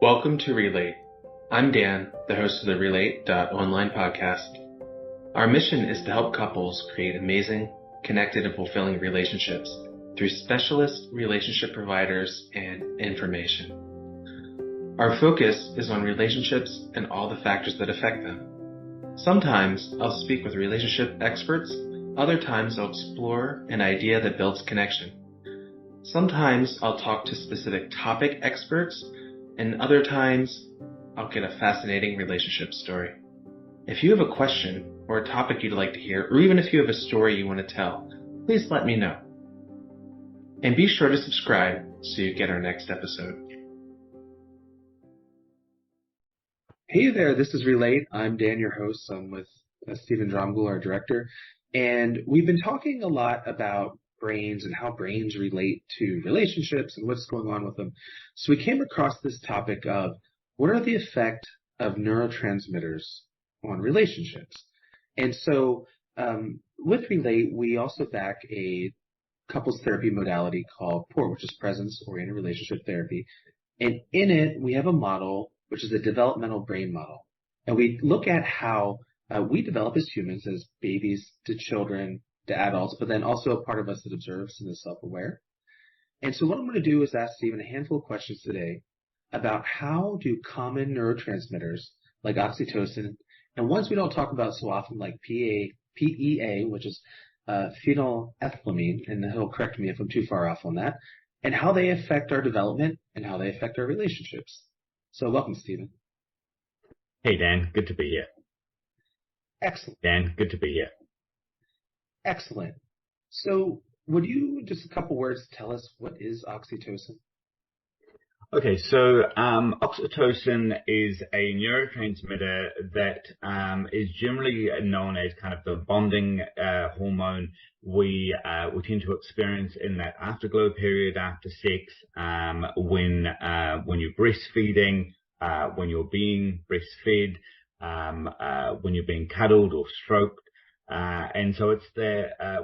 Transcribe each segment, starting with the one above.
Welcome to Relate. I'm Dan, the host of the Relate.online podcast. Our mission is to help couples create amazing, connected, and fulfilling relationships through specialist relationship providers and information. Our focus is on relationships and all the factors that affect them. Sometimes I'll speak with relationship experts, other times I'll explore an idea that builds connection. Sometimes I'll talk to specific topic experts, and other times I'll get a fascinating relationship story. If you have a question or a topic you'd like to hear, or even if you have a story you want to tell, please let me know. And be sure to subscribe so you get our next episode. Hey there, this is Relate. I'm Dan, your host. I'm with Steven Dromgool, our director. And we've been talking a lot about brains and how brains relate to relationships and what's going on with them. So we came across this topic of what are the effects of neurotransmitters on relationships? And so with Relate, we also back a couples therapy modality called POR, which is presence-oriented relationship therapy. And in it, we have a model, which is a developmental brain model. And we look at how we develop as humans, as babies to children, to adults, but then also a part of us that observes and is self-aware. And so what I'm going to do is ask Steven a handful of questions today about how do common neurotransmitters like oxytocin, and ones we don't talk about so often like PEA, which is phenyl-Ethlymine, and he'll correct me if I'm too far off on that, and how they affect our development and how they affect our relationships. So welcome, Steven. Hey, Dan. Good to be here. Excellent. Dan, good to be here. Excellent. So would you, just a couple words, tell us what is oxytocin? Okay, so oxytocin is a neurotransmitter that is generally known as kind of the bonding hormone we tend to experience in that afterglow period after sex, when you're breastfeeding, when you're being breastfed, when you're being cuddled or stroked. And so it's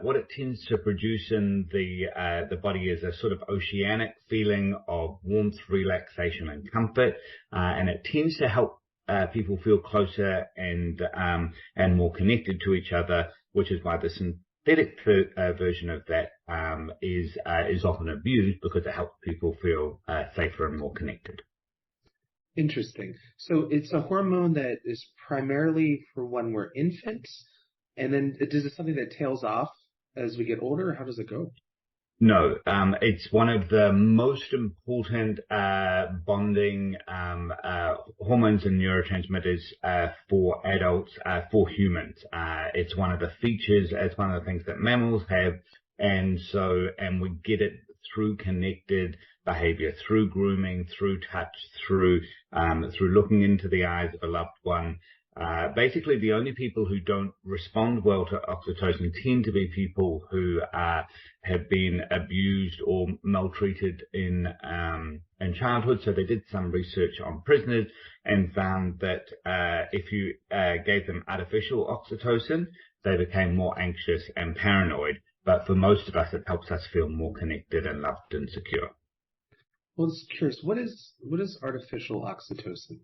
what it tends to produce in the body is a sort of oceanic feeling of warmth, relaxation, and comfort, and it tends to help people feel closer and more connected to each other, which is why the synthetic version of that is often abused because it helps people feel safer and more connected. Interesting. So it's a hormone that is primarily for when we're infants. And then is it something that tails off as we get older? How does it go? No, it's one of the most important bonding hormones and neurotransmitters for adults, for humans. It's one of the features, it's one of the things that mammals have, and we get it through connected behavior, through grooming, through touch, through looking into the eyes of a loved one. Basically, the only people who don't respond well to oxytocin tend to be people who have been abused or maltreated in childhood. So they did some research on prisoners and found that if you gave them artificial oxytocin, they became more anxious and paranoid. But for most of us, it helps us feel more connected and loved and secure. Well, it's curious. What is artificial oxytocin?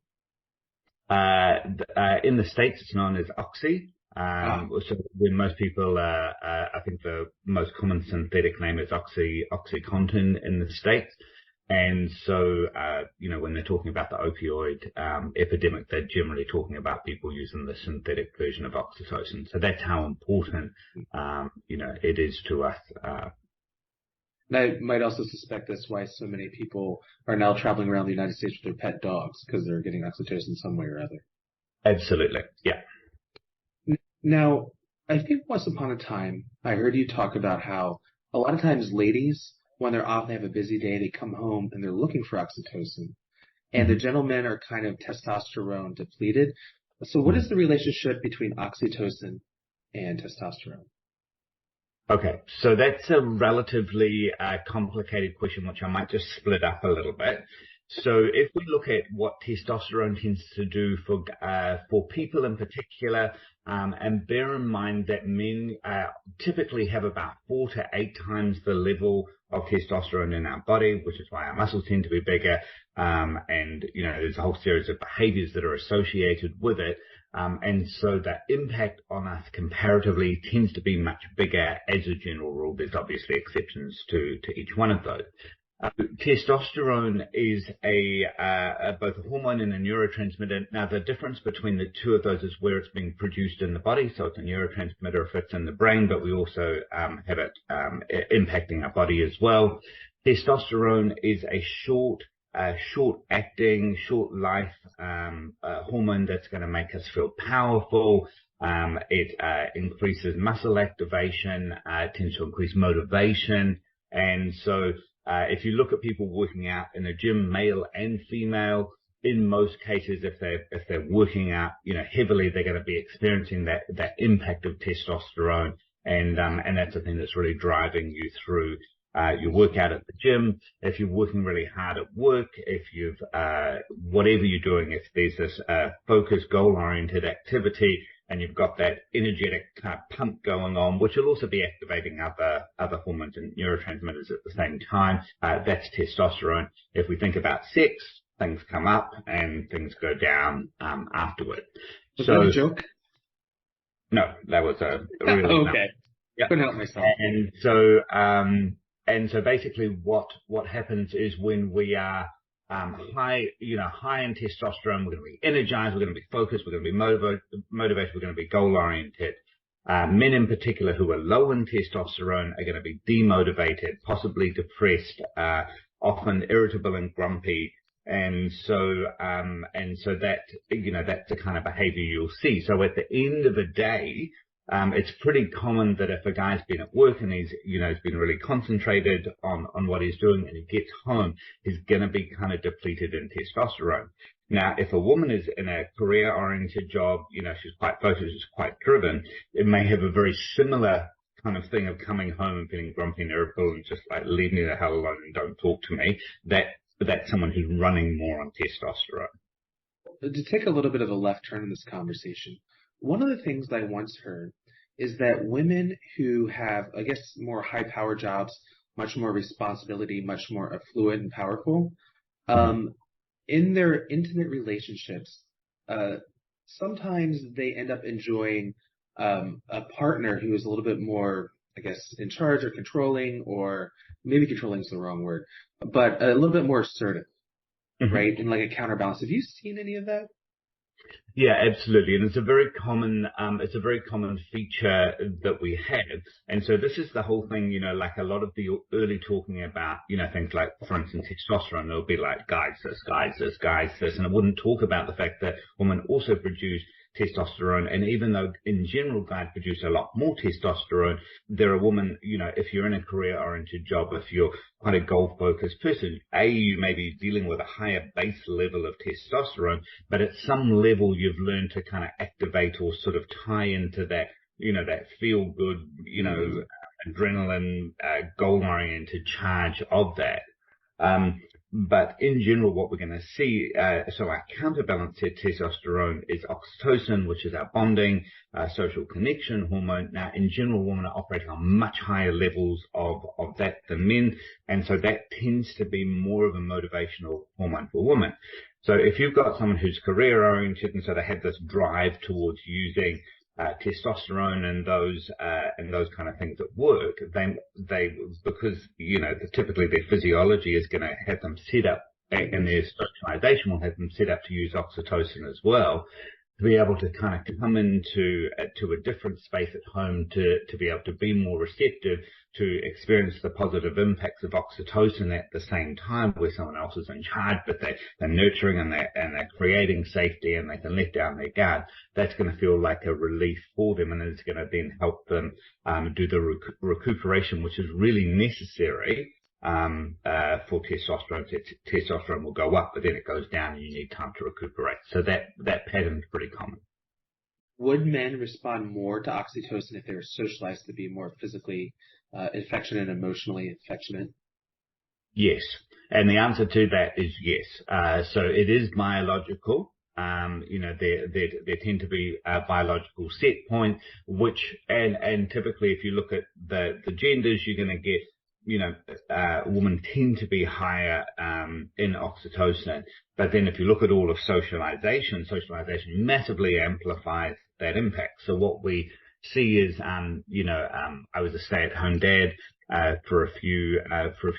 In the States, it's known as Oxy. So when most people, I think the most common synthetic name is Oxycontin in the States. And so, when they're talking about the opioid epidemic, they're generally talking about people using the synthetic version of oxytocin. So that's how important, it is to us. And I might also suspect that's why so many people are now traveling around the United States with their pet dogs, because they're getting oxytocin some way or other. Absolutely, yeah. Now, I think once upon a time, I heard you talk about how a lot of times ladies, when they're off, they have a busy day, they come home and they're looking for oxytocin. And the gentlemen are kind of testosterone depleted. So what is the relationship between oxytocin and testosterone? Okay, so that's a relatively complicated question, which I might just split up a little bit. So if we look at what testosterone tends to do for people in particular, and bear in mind that men typically have about 4 to 8 times the level of testosterone in our body, which is why our muscles tend to be bigger, and there's a whole series of behaviors that are associated with it. And so the impact on us comparatively tends to be much bigger as a general rule. There's obviously exceptions to each one of those. Testosterone is both a hormone and a neurotransmitter. Now, the difference between the two of those is where it's being produced in the body. So it's a neurotransmitter if it's in the brain, but we also have it impacting our body as well. Testosterone is a short-acting, short-life hormone that's going to make us feel powerful. It increases muscle activation, tends to increase motivation, and so if you look at people working out in a gym, male and female, in most cases, if they're working out, heavily, they're going to be experiencing that impact of testosterone, and that's the thing that's really driving you through your workout at the gym. If you're working really hard at work, if you've whatever you're doing, if there's this focused, goal-oriented activity, and you've got that energetic kind of pump going on, which will also be activating other hormones and neurotransmitters at the same time. That's testosterone. If we think about sex, things come up and things go down afterward. Was that a joke? No, that was a real okay. Yeah. Couldn't help myself. And so basically what happens is when we are high in testosterone, we're going to be energized, we're going to be focused, we're going to be motivated, we're going to be goal-oriented. Men in particular who are low in testosterone are going to be demotivated, possibly depressed, often irritable and grumpy. And so that, that's the kind of behavior you'll see. So at the end of the day, it's pretty common that if a guy's been at work and he's been really concentrated on what he's doing and he gets home, he's going to be kind of depleted in testosterone. Now, if a woman is in a career-oriented job, she's quite focused, she's quite driven, it may have a very similar kind of thing of coming home and feeling grumpy and irritable and just like, leave me the hell alone and don't talk to me. That's someone who's running more on testosterone. To take a little bit of a left turn in this conversation, one of the things that I once heard is that women who have, I guess, more high-power jobs, much more responsibility, much more affluent and powerful, in their intimate relationships, sometimes they end up enjoying a partner who is a little bit more, I guess, in charge or controlling, or maybe controlling is the wrong word, but a little bit more assertive, right? And like a counterbalance. Have you seen any of that? Yeah, absolutely. And it's a very common feature that we have. And so this is the whole thing, like a lot of the early talking about, things like, for instance, testosterone, it'll be like guys this, guys this, guys this. And it wouldn't talk about the fact that women also produce testosterone. And even though in general guys produce a lot more testosterone, there are women, if you're in a career-oriented job, if you're quite a goal-focused person, you may be dealing with a higher base level of testosterone, but at some level you've learned to kind of activate or sort of tie into that, that feel-good, adrenaline, goal-oriented charge of that. But in general, what we're going to see, so our counterbalance to testosterone is oxytocin, which is our bonding, social connection hormone. Now, in general, women are operating on much higher levels of that than men. And so that tends to be more of a motivational hormone for women. So if you've got someone who's career oriented and so they have this drive towards using testosterone and those kind of things at work, they because typically their physiology is going to have them set up, and their socialization will have them set up to use oxytocin as well, to be able to kind of come into a different space at home to be able to be more receptive, to experience the positive impacts of oxytocin at the same time where someone else is in charge, but they're nurturing and they're creating safety and they can let down their guard. That's going to feel like a relief for them, and it's going to then help them do the recuperation, which is really necessary for testosterone. Testosterone will go up, but then it goes down and you need time to recuperate. So that pattern is pretty common. Would men respond more to oxytocin if they were socialized to be more physically affectionate and emotionally affectionate? Yes. And the answer to that is yes. So it is biological. There tend to be a biological set point, and typically if you look at the genders, you're going to get, women tend to be higher, in oxytocin. But then if you look at all of socialization massively amplifies that impact. So what we see is, I was a stay-at-home dad, for a few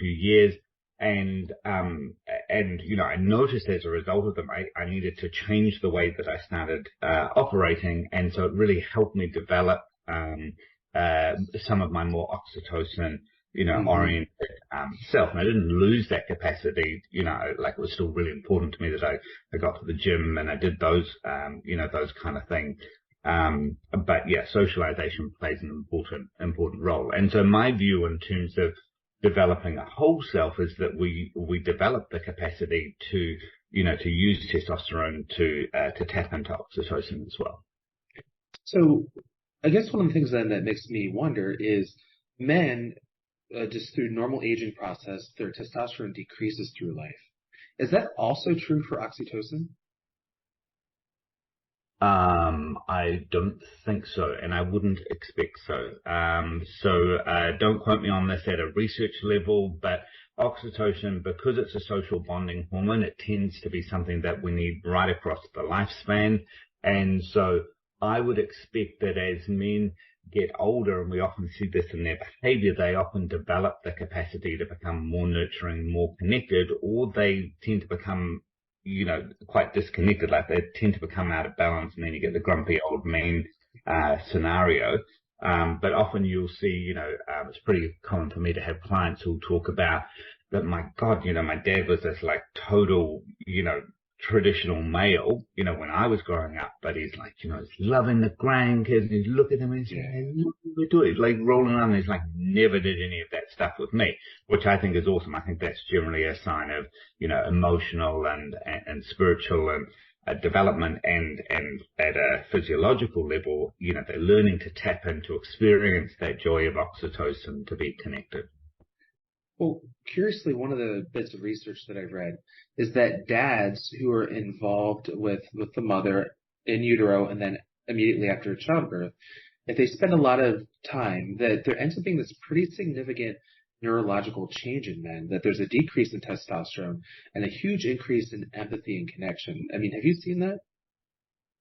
years. And I noticed as a result of them, I needed to change the way that I started operating. And so it really helped me develop some of my more oxytocin, oriented self. And I didn't lose that capacity, like it was still really important to me that I got to the gym and I did those, those kind of things. But yeah, socialization plays an important role. And so my view in terms of developing a whole self is that we develop the capacity to use testosterone to tap into oxytocin as well. So I guess one of the things then that makes me wonder is men, just through normal aging process, their testosterone decreases through life. Is that also true for oxytocin? I don't think so, and I wouldn't expect so. Don't quote me on this at a research level, but oxytocin, because it's a social bonding hormone, it tends to be something that we need right across the lifespan. And so I would expect that as men get older, and we often see this in their behavior, they often develop the capacity to become more nurturing, more connected, or they tend to become quite disconnected, like they tend to become out of balance, and then you get the grumpy old man scenario. But often you'll see, it's pretty common for me to have clients who'll talk about that, my God, my dad was this like total, traditional male, when I was growing up, but he's like, he's loving the grandkids, and you look at him and he's like, hey, look what we do. He's like rolling around, and he's like, never did any of that stuff with me, which I think is awesome. I think that's generally a sign of, emotional and spiritual and development, and at a physiological level, they're learning to tap into, experience that joy of oxytocin, to be connected. Well, curiously, one of the bits of research that I've read is that dads who are involved with the mother in utero and then immediately after childbirth, if they spend a lot of time, that there ends up being this pretty significant neurological change in men, that there's a decrease in testosterone and a huge increase in empathy and connection. I mean, have you seen that?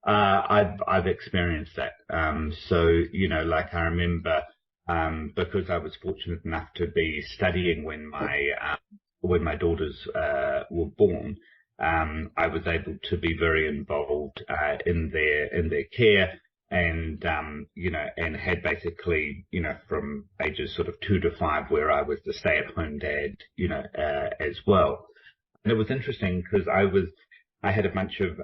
I've experienced that. Like I remember, because I was fortunate enough to be studying when my daughters were born, I was able to be very involved in their care, and and had basically, from ages sort of 2 to 5, where I was the stay-at-home dad, as well. And it was interesting because I had a bunch of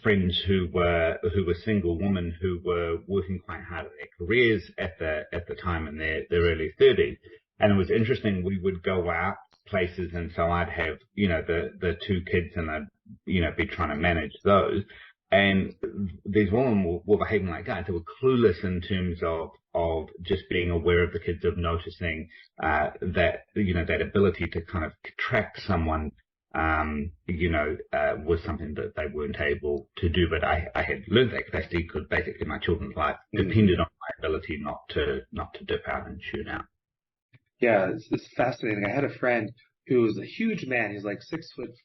friends who were single women who were working quite hard in their careers at the time in their early 30s. And it was interesting. We would go out places, and so I'd have, the 2 kids, and I'd, be trying to manage those. And these women were behaving like guys. They were clueless in terms of just being aware of the kids, of noticing that, that ability to kind of track someone, was something that they weren't able to do. But I had learned that capacity because basically my children's life depended on my ability not to dip out and tune out. Yeah, it's fascinating. I had a friend who was a huge man. He's like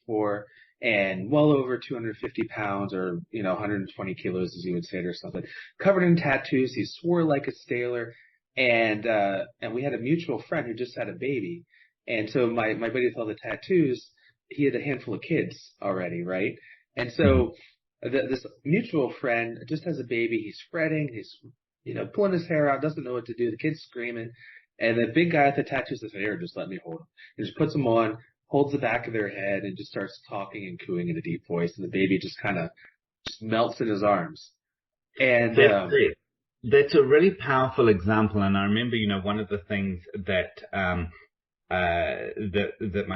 6'4" and well over 250 pounds, or 120 kilos, as you would say it, or something. Covered in tattoos. He swore like a sailor, and we had a mutual friend who just had a baby, and so my buddy with all the tattoos, he had a handful of kids already, right? And so this mutual friend just has a baby. He's fretting. He's pulling his hair out. Doesn't know what to do. The kid's screaming. And the big guy with the tattoos says, "Here, just let me hold him." He just puts them on, holds the back of their head, and just starts talking and cooing in a deep voice. And the baby just kind of just melts in his arms. And that's a really powerful example. And I remember, one of the things that that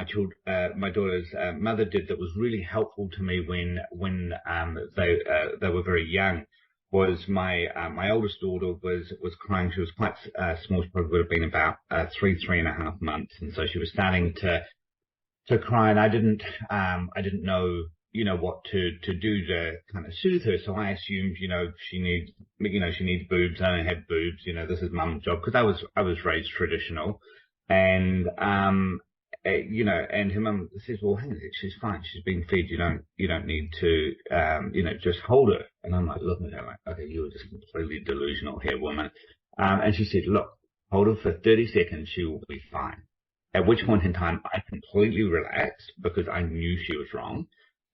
my daughter's mother did that was really helpful to me when they were very young, was my oldest daughter was crying. She was quite small. She probably would have been about 3.5 months, and so she was starting to to cry, and I didn't know, what to do to kind of soothe her. So I assumed, she needs boobs. I don't have boobs. This is mum's job, because I was raised traditional. And, and her mum says, well, hang on, she's fine. She's been fed. You don't need to, just hold her. And I'm like, looking at her like, okay, you're just completely delusional here, woman. And she said, look, hold her for 30 seconds. She will be fine. At which point in time, I completely relaxed because I knew she was wrong.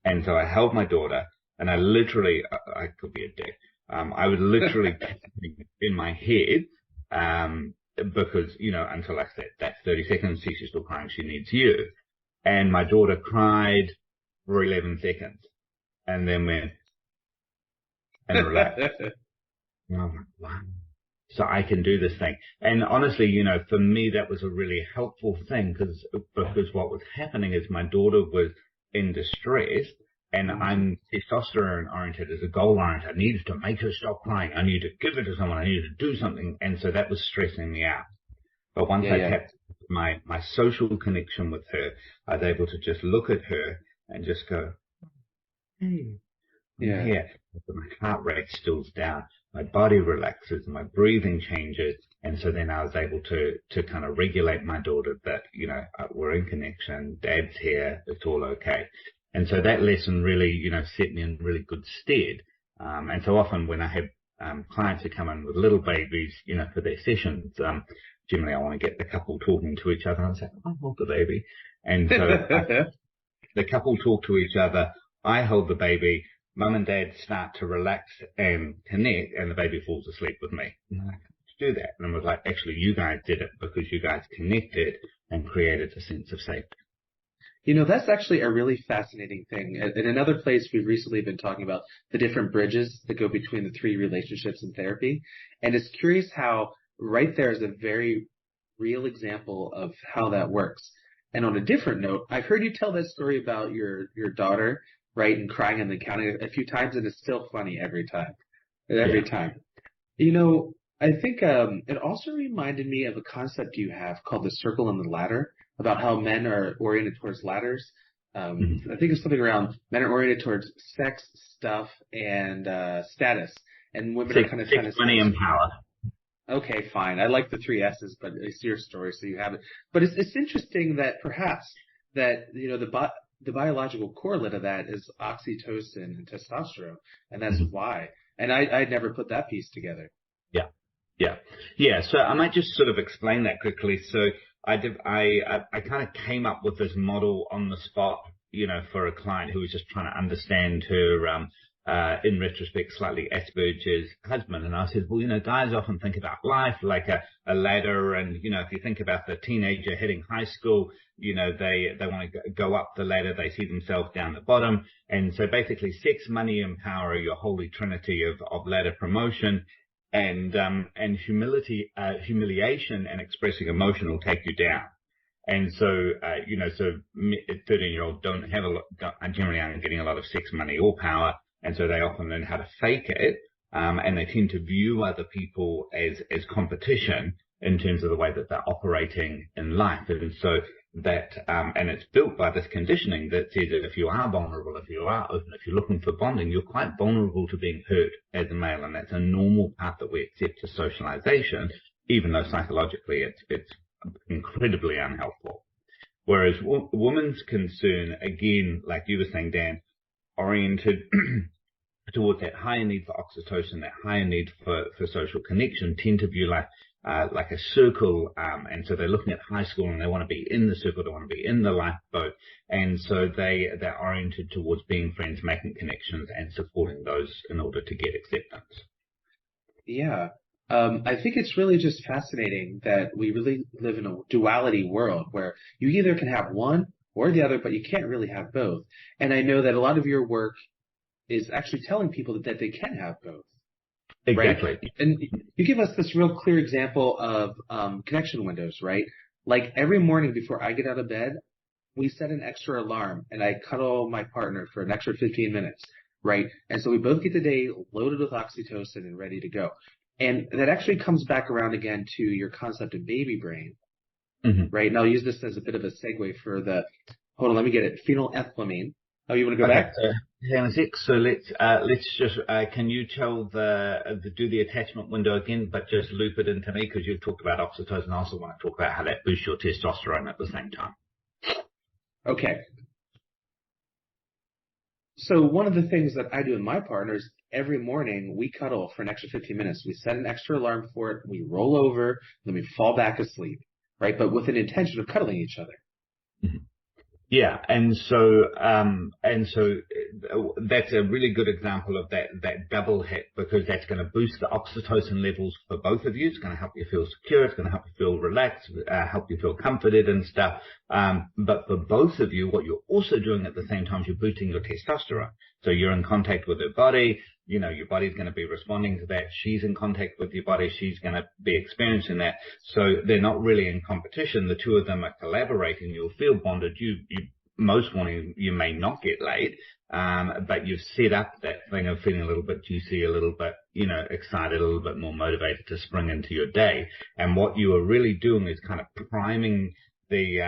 And so I held my daughter, and I literally, I could be a dick. I was literally in my head, because, until I said that 30 seconds, she's still crying, she needs you. And my daughter cried for 11 seconds and then went and relaxed. And I was like, wow. So I can do this thing. And honestly, for me, that was a really helpful thing because what was happening is my daughter was in distress, and I'm testosterone oriented as a goal oriented. I needed to make her stop crying. I needed to give it to someone. I needed to do something. And so that was stressing me out. But once I tapped my social connection with her, I was able to just look at her and just go, hey, I'm here. My heart rate stills down. My body relaxes, my breathing changes, and so then I was able to kind of regulate my daughter that, we're in connection, Dad's here, it's all okay. And so that lesson really, set me in really good stead. And so often when I have clients who come in with little babies, for their sessions, generally I want to get the couple talking to each other and say, oh, hold the baby. And so the couple talk to each other, I hold the baby, Mum and Dad start to relax and connect, and the baby falls asleep with me. And I'm like, do that. And I was like, actually, you guys did it because you guys connected and created a sense of safety. That's actually a really fascinating thing. In another place, we've recently been talking about the different bridges that go between the three relationships in therapy. And it's curious how right there is a very real example of how that works. And on a different note, I've heard you tell that story about your daughter, right, and crying and then counting it a few times, and it's still funny every time. Every time. I think it also reminded me of a concept you have called the circle and the ladder, about how men are oriented towards ladders. I think it's something around men are oriented towards sex, stuff, and status, and women are kind of trying to money and power. Okay, fine. I like the three S's, but it's your story, so you have it. But it's interesting that perhaps that the biological correlate of that is oxytocin and testosterone, and that's why. And I'd never put that piece together. Yeah. So I might just sort of explain that quickly. So I kind of came up with this model on the spot, for a client who was just trying to understand her, in retrospect, slightly Asperger's husband. And I said, well, guys often think about life like a ladder. And, if you think about the teenager hitting high school, they want to go up the ladder. They see themselves down the bottom. And so basically sex, money, and power are your holy trinity of ladder promotion. And humiliation and expressing emotion will take you down. And so, so 13-year-olds generally aren't getting a lot of sex, money, or power. And so they often learn how to fake it. And they tend to view other people as competition in terms of the way that they're operating in life. And so that, and it's built by this conditioning that says that if you are vulnerable, if you are open, if you're looking for bonding, you're quite vulnerable to being hurt as a male. And that's a normal part that we accept as socialization, even though psychologically it's incredibly unhelpful. Whereas woman's concern, again, like you were saying, Dan, oriented towards that higher need for oxytocin, that higher need for social connection, tend to view like a circle, and so they're looking at high school and they want to be in the circle, they want to be in the lifeboat, and so they're oriented towards being friends, making connections, and supporting those in order to get acceptance. Yeah. I think it's really just fascinating that we really live in a duality world where you either can have one or the other, but you can't really have both. And I know that a lot of your work is actually telling people that they can have both. Exactly. Right? And you give us this real clear example of connection windows, right? Like every morning before I get out of bed, we set an extra alarm and I cuddle my partner for an extra 15 minutes, right? And so we both get the day loaded with oxytocin and ready to go. And that actually comes back around again to your concept of baby brain, right? And I'll use this as a bit of a segue for the hold on, let me get it. Phenylethylamine. Oh, you want to go Okay, back? so hang on a sec. So let's just can you tell do the attachment window again, but just loop it into me because you've talked about oxytocin. I also want to talk about how that boosts your testosterone at the same time. Okay. So one of the things that I do with my partners, every morning we cuddle for an extra 15 minutes. We set an extra alarm for it. We roll over, then we fall back asleep, right? But with an intention of cuddling each other. Mhm. Yeah, and so that's a really good example of that double hit because that's going to boost the oxytocin levels for both of you. It's going to help you feel secure. It's going to help you feel relaxed, help you feel comforted and stuff. But for both of you, what you're also doing at the same time is you're boosting your testosterone. So you're in contact with her body. You know, your body's going to be responding to that. She's in contact with your body. She's going to be experiencing that. So they're not really in competition. The two of them are collaborating. You'll feel bonded. You most mornings you may not get laid, but you've set up that thing of feeling a little bit juicy, a little bit, excited, a little bit more motivated to spring into your day. And what you are really doing is kind of priming the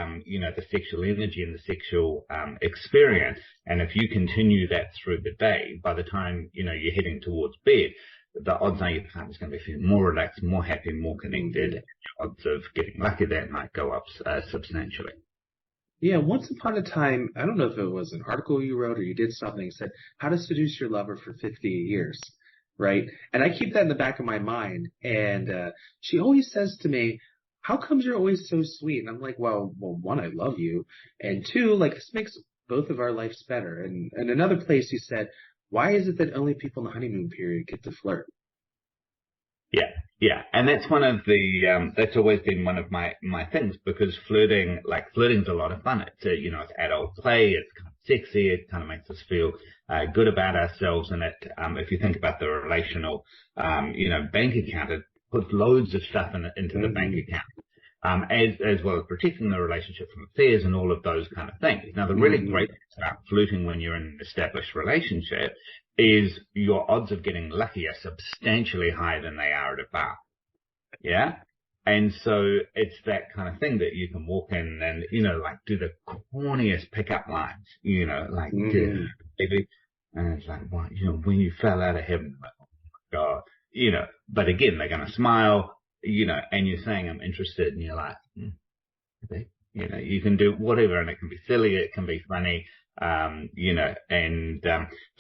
sexual energy and the sexual experience. And if you continue that through the day, by the time, you're heading towards bed, the odds are your partner's going to be feeling more relaxed, more happy, more connected. And your odds of getting lucky that night go up substantially. Yeah, once upon a time, I don't know if it was an article you wrote or you did something, said how to seduce your lover for 50 years, right? And I keep that in the back of my mind. And she always says to me, how comes you're always so sweet? And I'm like, well, one, I love you. And two, like, this makes both of our lives better. And another place you said, why is it that only people in the honeymoon period get to flirt? Yeah, yeah, and that's one of that's always been one of my things because flirting's a lot of fun. It's adult play, it's kind of sexy, it kind of makes us feel good about ourselves, and if you think about the relational, bank account, it puts loads of stuff into the bank account. As well as protecting the relationship from affairs and all of those kind of things. Now, the really great thing about flirting when you're in an established relationship is your odds of getting lucky are substantially higher than they are at a bar. Yeah? And so it's that kind of thing that you can walk in and, do the corniest pickup lines, baby. And it's like, well, when you fell out of heaven, like, oh my God, but again, they're going to smile, and you're saying, I'm interested, and you're like, okay. You can do whatever, and it can be silly, it can be funny, so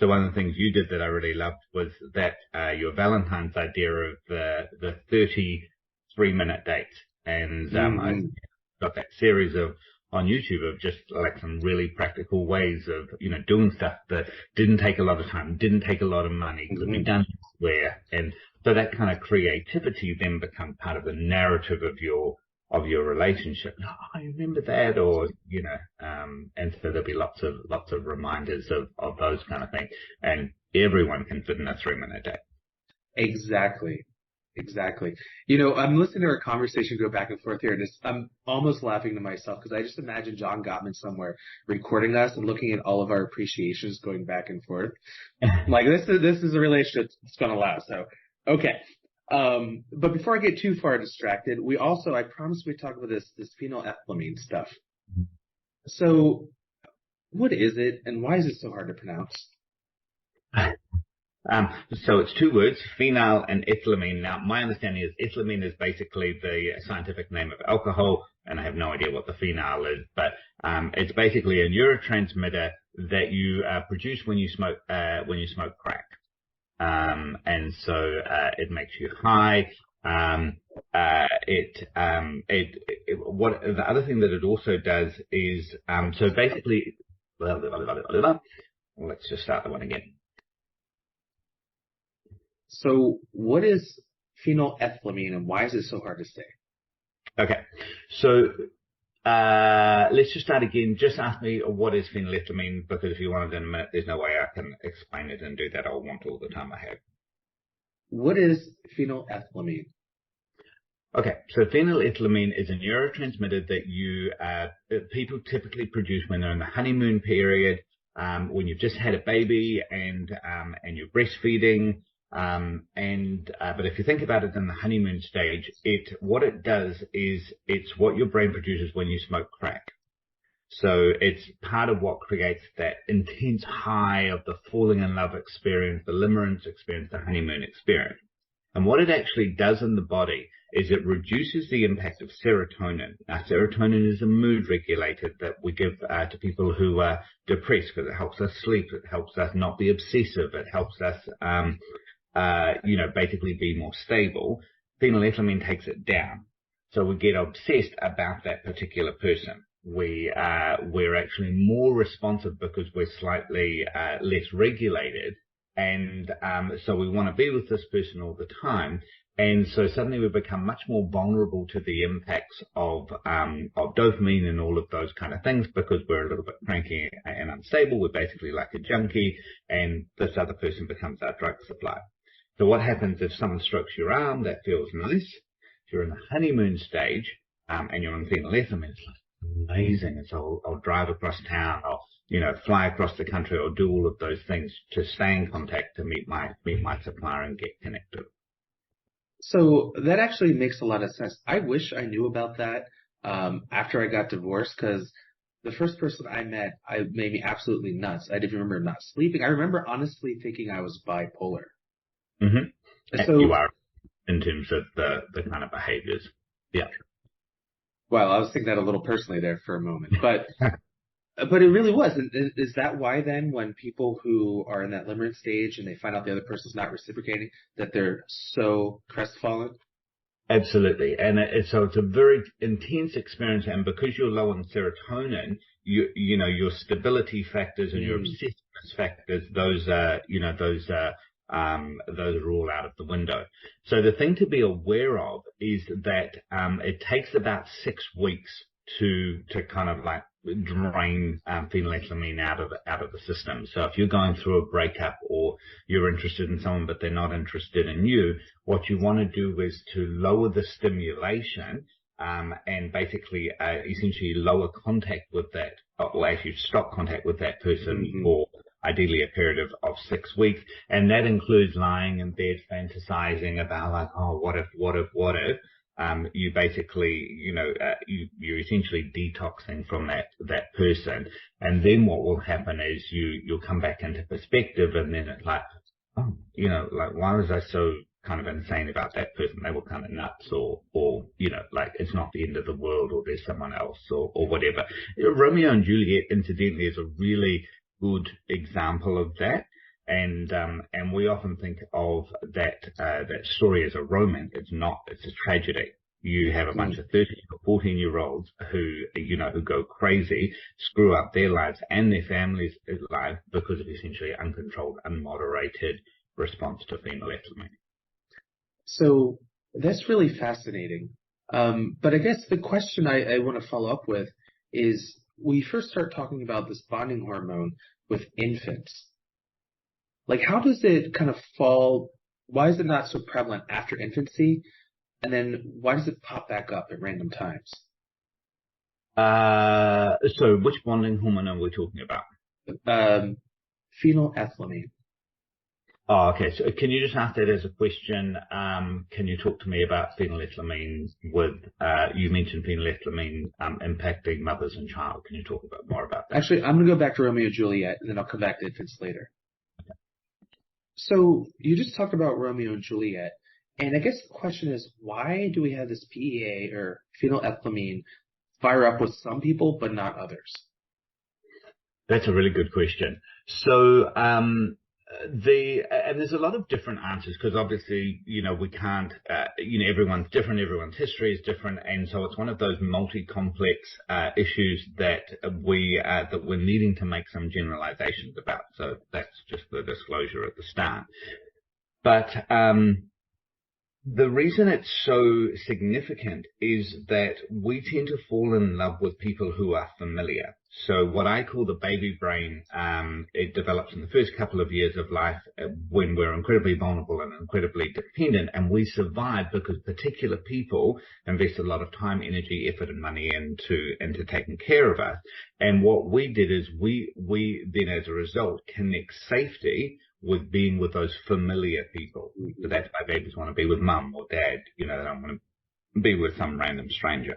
one of the things you did that I really loved was that, your Valentine's idea of the 33-minute date. And, I got that series on YouTube of just like some really practical ways of, doing stuff that didn't take a lot of time, didn't take a lot of money, could be done elsewhere. And so that kind of creativity then becomes part of the narrative of your relationship. Oh, I remember that, or and so there'll be lots of reminders of those kind of things, and everyone can fit in a 3-minute day. Exactly. Exactly. I'm listening to our conversation go back and forth here, and I'm almost laughing to myself because I just imagine John Gottman somewhere recording us and looking at all of our appreciations going back and forth. Like this is a relationship that's going to last. So, okay. But before I get too far distracted, I promised we'd talk about this phenylethylamine stuff. So what is it and why is it so hard to pronounce? So it's two words, phenyl and ethylamine. Now, my understanding is ethylamine is basically the scientific name of alcohol, and I have no idea what the phenyl is, but it's basically a neurotransmitter that you produce when you smoke crack. And so it makes you high. What the other thing that it also does is so basically, let's just start the one again. So what is phenylethylamine and why is it so hard to say? Okay. So, let's just start again. Just ask me what is phenylethylamine, because if you want it in a minute, there's no way I can explain it and do that. I'll want all the time I have. What is phenylethylamine? Okay. So phenylethylamine is a neurotransmitter that people typically produce when they're in the honeymoon period, when you've just had a baby and you're breastfeeding. But if you think about it in the honeymoon stage, what it does is it's what your brain produces when you smoke crack. So it's part of what creates that intense high of the falling in love experience, the limerence experience, the honeymoon experience. And what it actually does in the body is it reduces the impact of serotonin. Now, serotonin is a mood regulator that we give to people who are depressed because it helps us sleep. It helps us not be obsessive. It helps us, basically be more stable. Phenylethylamine takes it down. So we get obsessed about that particular person. We're actually more responsive because we're slightly less regulated. And so we want to be with this person all the time. And so suddenly we become much more vulnerable to the impacts of dopamine and all of those kind of things because we're a little bit cranky and unstable. We're basically like a junkie, and this other person becomes our drug supply. So what happens if someone strokes your arm? That feels nice. If you're in the honeymoon stage and you're on phenylethylamine, it's like amazing. And so I'll drive across town. I'll fly across the country or do all of those things to stay in contact, to meet my supplier and get connected. So that actually makes a lot of sense. I wish I knew about that after I got divorced, because the first person I met, made me absolutely nuts. I didn't remember not sleeping. I remember honestly thinking I was bipolar. Mm-hmm. So you are in terms of the kind of behaviors. Yeah. Well, I was thinking that a little personally there for a moment, but it really was. And is that why then when people who are in that limerence stage and they find out the other person's not reciprocating, that they're so crestfallen? Absolutely. And so it's a very intense experience. And because you're low on serotonin, your stability factors and your obsessiveness factors, those are all out of the window. So the thing to be aware of is that it takes about 6 weeks to kind of like drain phenylethylamine out of the system. So if you're going through a breakup or you're interested in someone but they're not interested in you, what you want to do is to lower the stimulation and basically essentially lower contact with that, or actually stop contact with that person for ideally a period of 6 weeks. And that includes lying in bed fantasizing about like, oh, what if? You basically, you're essentially detoxing from that person. And then what will happen is you'll come back into perspective, and then it's like, oh, like, why was I so kind of insane about that person? They were kind of nuts, or like it's not the end of the world, or there's someone else, or whatever. Romeo and Juliet, incidentally, is a really good example of that. And we often think of that story as a romance. It's not. It's a tragedy. You have a bunch of 13 or 14-year-olds who go crazy, screw up their lives and their families' lives because of essentially uncontrolled, unmoderated response to phenylethylamine. So that's really fascinating. But I guess the question I want to follow up with is, we first start talking about this bonding hormone with infants. Like, how does it kind of fall? Why is it not so prevalent after infancy? And then why does it pop back up at random times? So which bonding hormone are we talking about? Phenylethylamine. Oh, okay. So can you just ask that as a question? Can you talk to me about phenylethylamine you mentioned phenylethylamine impacting mothers and child. Can you talk a bit more about that? Actually, I'm going to go back to Romeo and Juliet, and then I'll come back to infants later. Okay. So you just talked about Romeo and Juliet, and I guess the question is, why do we have this PEA or phenylethylamine fire up with some people but not others? That's a really good question. So and there's a lot of different answers, because obviously, we can't, everyone's different, everyone's history is different. And so it's one of those multi-complex issues that we're needing to make some generalizations about. So that's just the disclosure at the start. But the reason it's so significant is that we tend to fall in love with people who are familiar. So what I call the baby brain, it develops in the first couple of years of life when we're incredibly vulnerable and incredibly dependent, and we survive because particular people invest a lot of time, energy, effort, and money into taking care of us. And what we did is we then, as a result, connect safety with being with those familiar people. So that's why babies want to be with mum or dad. They don't want to be with some random stranger.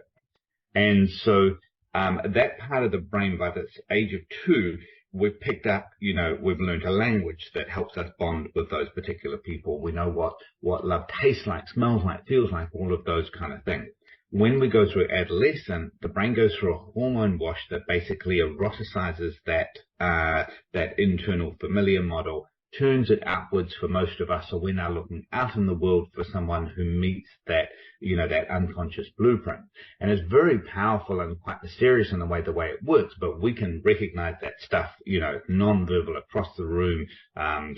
And so that part of the brain by the age of 2, we've picked up, we've learned a language that helps us bond with those particular people. We know what love tastes like, smells like, feels like, all of those kind of things. When we go through adolescence, the brain goes through a hormone wash that basically eroticizes that internal familiar model, turns it outwards for most of us. So we're now looking out in the world for someone who meets that, that unconscious blueprint. And it's very powerful and quite mysterious in the way it works, but we can recognize that stuff, non-verbal across the room.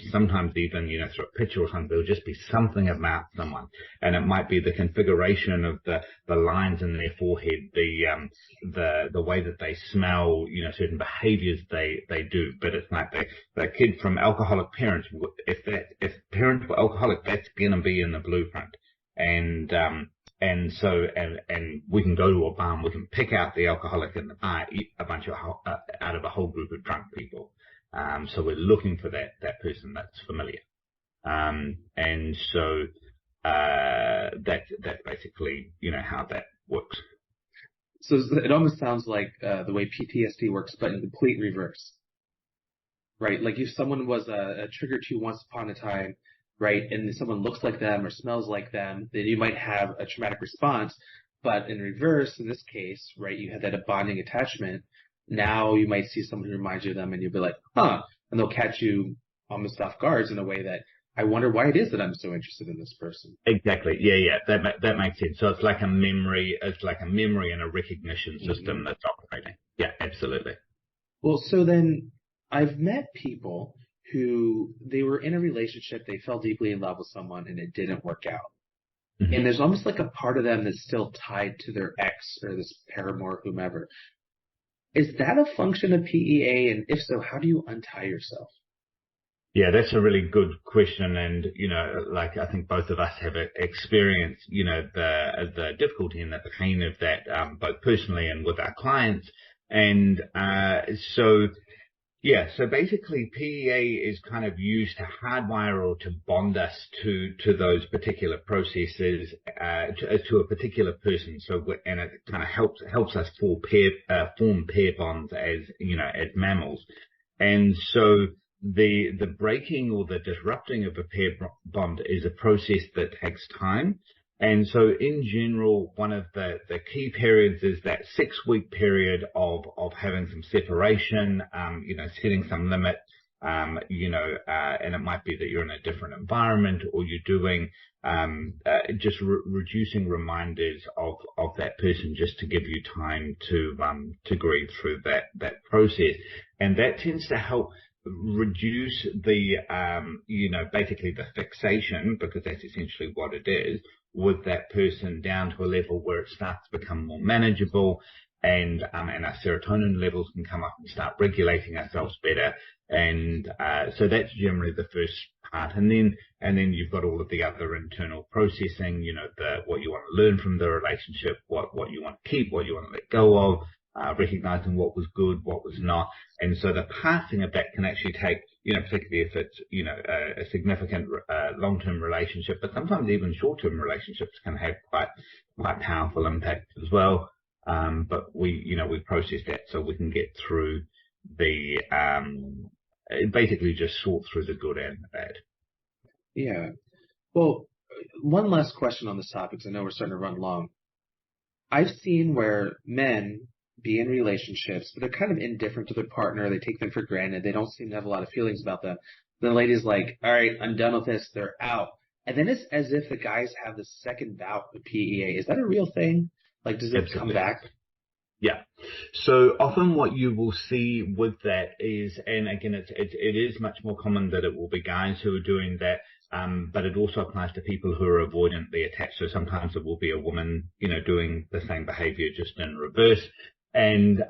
Sometimes even, through a picture or something, there'll just be something about someone. And it might be the configuration of the lines in their forehead, the way that they smell, certain behaviors they do. But it's like the kid from alcoholic parents, if parents were alcoholic, that's going to be in the blueprint. And so we can go to a bar and we can pick out the alcoholic in the bar, eat a bunch out of a whole group of drunk people. So we're looking for that person that's familiar. And so, that's basically, how that works. So it almost sounds like, the way PTSD works, but in complete reverse. Right? Like if someone was a trigger to you once upon a time, right, and someone looks like them or smells like them, then you might have a traumatic response. But in reverse, in this case, right, you had that bonding attachment. Now you might see someone who reminds you of them and you'll be like, huh, and they'll catch you almost off guards in a way that I wonder why it is that I'm so interested in this person. Exactly. Yeah. That makes sense. So it's like a memory and a recognition system that's operating. Yeah, absolutely. Well, so then I've met people who they were in a relationship, they fell deeply in love with someone and it didn't work out. Mm-hmm. And there's almost like a part of them that's still tied to their ex or this paramour, whomever. Is that a function of PEA? And if so, how do you untie yourself? Yeah, that's a really good question. And, I think both of us have experienced, the difficulty and the pain of that, both personally and with our clients. And, so basically PEA is kind of used to hardwire or to bond us to those particular processes, to a particular person. So, and it kind of helps us form pair bonds as mammals. And so the breaking or the disrupting of a pair bond is a process that takes time. And so in general, one of the key periods is that 6-week period of having some separation, setting some limit, and it might be that you're in a different environment or you're doing, just reducing reminders of that person just to give you time to grieve through that process. And that tends to help reduce the, basically the fixation, because that's essentially what it is, with that person down to a level where it starts to become more manageable, and our serotonin levels can come up and start regulating ourselves better. And so that's generally the first part. And then you've got all of the other internal processing, what you want to learn from the relationship, what you want to keep, what you want to let go of, recognizing what was good, what was not. And so the passing of that can actually take, particularly if it's, a significant long-term relationship, but sometimes even short-term relationships can have quite powerful impact as well. But we process that so we can get through the, basically just sort through the good and the bad. Yeah. Well, one last question on this topic, because I know we're starting to run long. I've seen where men be in relationships, but they're kind of indifferent to their partner. They take them for granted. They don't seem to have a lot of feelings about them. The lady's like, all right, I'm done with this. They're out. And then it's as if the guys have the second bout with PEA. Is that a real thing? Like, does it come back? Yeah. So often what you will see with that is, and again, it is much more common that it will be guys who are doing that. But it also applies to people who are avoidantly attached. So sometimes it will be a woman, doing the same behavior just in reverse. And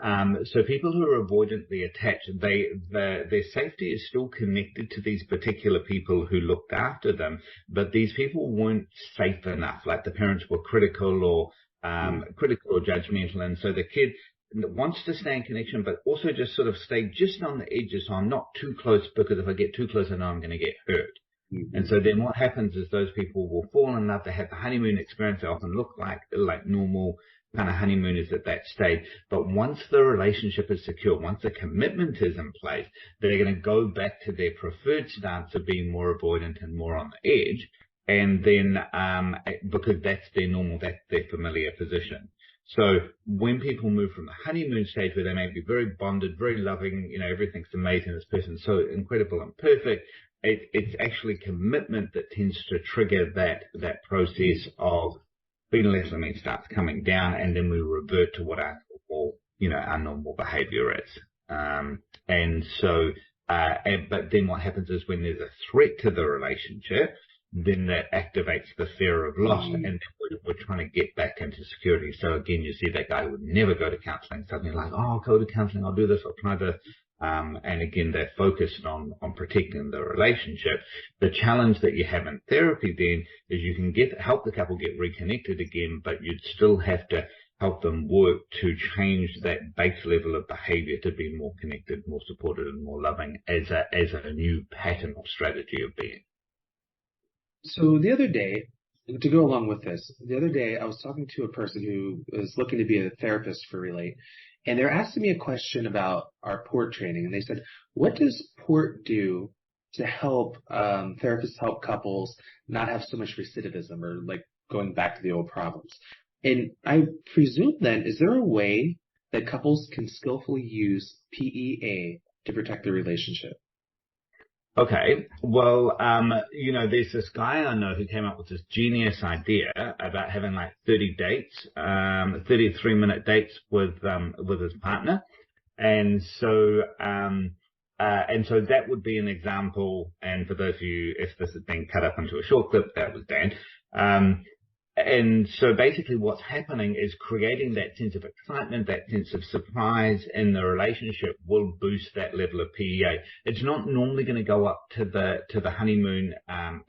so people who are avoidantly attached, their safety is still connected to these particular people who looked after them, but these people weren't safe enough. Like the parents were critical or judgmental, and so the kid wants to stay in connection, but also just sort of stay just on the edges. So I'm not too close, because if I get too close, I know I'm going to get hurt. Mm-hmm. And so then what happens is those people will fall in love. They have the honeymoon experience. They often look like normal kind of honeymoon is at that stage. But once the relationship is secure, once the commitment is in place, they're going to go back to their preferred stance of being more avoidant and more on the edge. And then, because that's their normal, that's their familiar position. So when people move from the honeymoon stage where they may be very bonded, very loving, everything's amazing, this person's so incredible and perfect, it's actually commitment that tends to trigger that process of phenylethylamine starts coming down, and then we revert to what our normal behavior is. And so, but then what happens is when there's a threat to the relationship, then that activates the fear of loss, and we're trying to get back into security. So again, you see that guy who would never go to counseling, suddenly like, oh, I'll go to counseling, I'll do this, I'll try this. And again, they're focused on protecting the relationship. The challenge that you have in therapy then is you can help the couple get reconnected again, but you'd still have to help them work to change that base level of behavior to be more connected, more supported, and more loving as a new pattern or strategy of being. So the other day, to go along with this, I was talking to a person who was looking to be a therapist for Relate, and they're asking me a question about our PORT training. And they said, what does PORT do to help therapists help couples not have so much recidivism or like going back to the old problems? And I presume then, is there a way that couples can skillfully use PEA to protect their relationship? Okay, well, there's this guy I know who came up with this genius idea about having like 30 dates, 33-minute dates with his partner. And so that would be an example. And for those of you, if this has been cut up into a short clip, that was Dan. And so basically what's happening is creating that sense of excitement, that sense of surprise in the relationship will boost that level of PEA. It's not normally going to go up to the honeymoon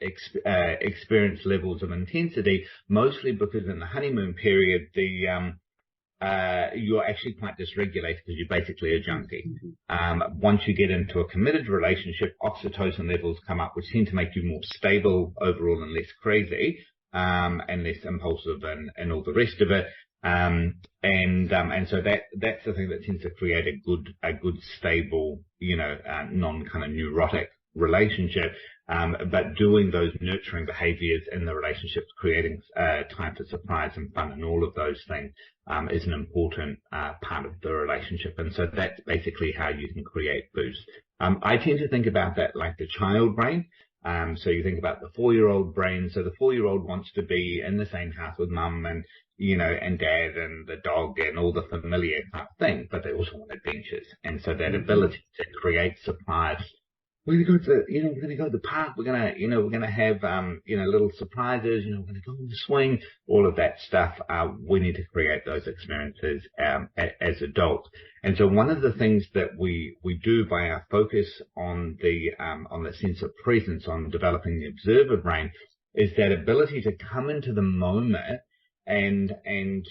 experience levels of intensity, mostly because in the honeymoon period, you're actually quite dysregulated because you're basically a junkie. Once you get into a committed relationship, oxytocin levels come up, which tend to make you more stable overall and less crazy. And less impulsive and all the rest of it. And so that's the thing that tends to create a good stable, non kind of neurotic relationship. But doing those nurturing behaviors in the relationship, creating, time for surprise and fun and all of those things, is an important, part of the relationship. And so that's basically how you can create boost. I tend to think about that like the child brain. So you think about the 4-year-old brain. So the 4-year-old wants to be in the same house with mum and, and dad and the dog and all the familiar type thing, but they also want adventures. And so that ability to create surprise. We're going to go to, we're going to go to the park. We're going to have, little surprises. We're going to go on the swing, all of that stuff. We need to create those experiences, as adults. And so one of the things that we do by our focus on the sense of presence, on developing the observer brain, is that ability to come into the moment and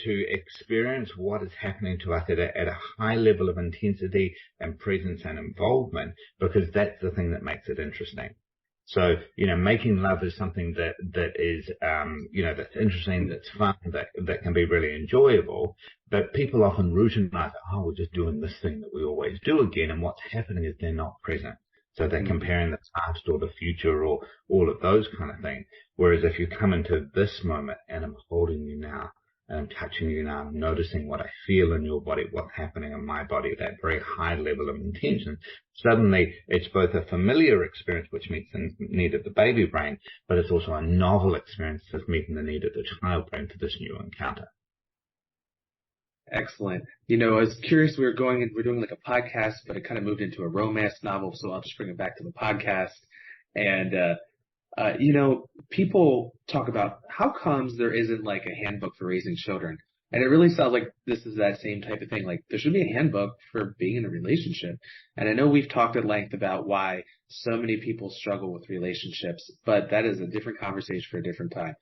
to experience what is happening to us at a high level of intensity and presence and involvement, because that's the thing that makes it interesting. So, making love is something that is, that's interesting, that's fun, that can be really enjoyable. But people often routinize it. Oh, we're just doing this thing that we always do again. And what's happening is they're not present. So they're comparing the past or the future or all of those kind of things. Whereas if you come into this moment and I'm holding you now, and I'm touching you now, I'm noticing what I feel in your body, what's happening in my body, that very high level of intention, suddenly it's both a familiar experience, which meets the need of the baby brain, but it's also a novel experience that's meeting the need of the child brain for this new encounter. Excellent. I was curious, we're doing like a podcast, but it kind of moved into a romance novel, so I'll just bring it back to the podcast. And, people talk about how comes there isn't like a handbook for raising children. And it really sounds like this is that same type of thing. Like there should be a handbook for being in a relationship. And I know we've talked at length about why so many people struggle with relationships, but that is a different conversation for a different time.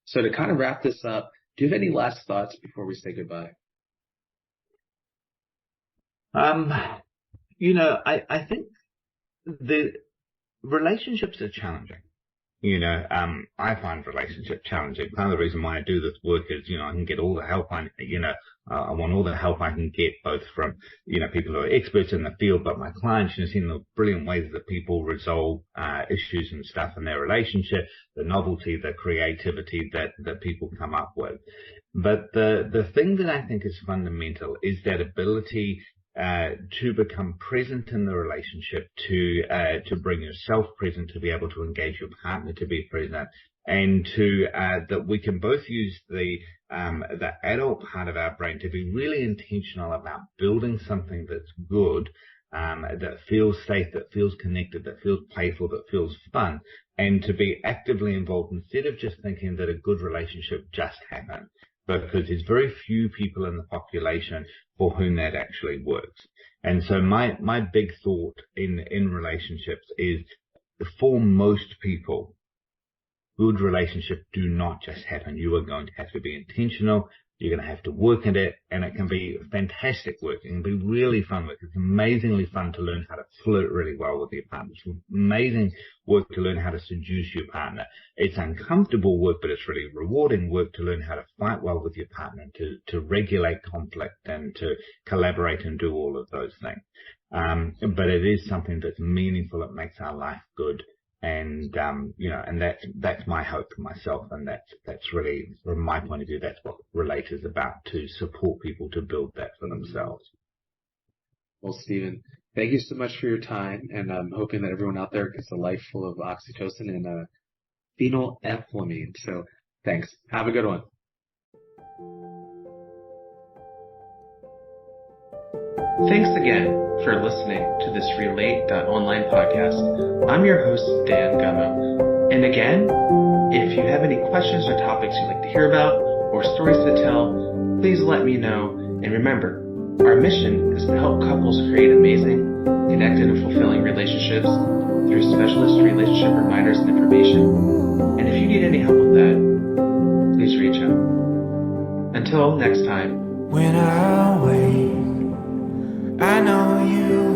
So to kind of wrap this up, do you have any last thoughts before we say goodbye? I think the relationships are challenging. I find relationship challenging. Part of the reason why I do this work is, I can get all the help I want all the help I can get, both from, people who are experts in the field, but my clients, seeing the brilliant ways that people resolve, issues and stuff in their relationship, the novelty, the creativity that people come up with. But the thing that I think is fundamental is that ability to become present in the relationship, to bring yourself present, to be able to engage your partner, to be present, and to that we can both use the adult part of our brain to be really intentional about building something that's good, that feels safe, that feels connected, that feels playful, that feels fun, and to be actively involved instead of just thinking that a good relationship just happened. Because there's very few people in the population for whom that actually works. And so my big thought in relationships is, for most people, good relationships do not just happen. You are going to have to be intentional. You're going to have to work at it, and it can be fantastic work. It can be really fun work. It's amazingly fun to learn how to flirt really well with your partner. It's amazing work to learn how to seduce your partner. It's uncomfortable work, but it's really rewarding work to learn how to fight well with your partner, to regulate conflict and to collaborate and do all of those things. But it is something that's meaningful. It makes our life good. And, and that's my hope for myself. And that's really, from my point of view, that's what Relate is about, to support people to build that for themselves. Well, Steven, thank you so much for your time. And I'm hoping that everyone out there gets a life full of oxytocin and phenyl-Ethlymine. So thanks. Have a good one. Thanks again for listening to this Relate.online podcast. I'm your host, Dan Gummo. And again, if you have any questions or topics you'd like to hear about or stories to tell, please let me know. And remember, our mission is to help couples create amazing, connected, and fulfilling relationships through specialist relationship reminders and information. And if you need any help with that, please reach out. Until next time. When I wake, I know you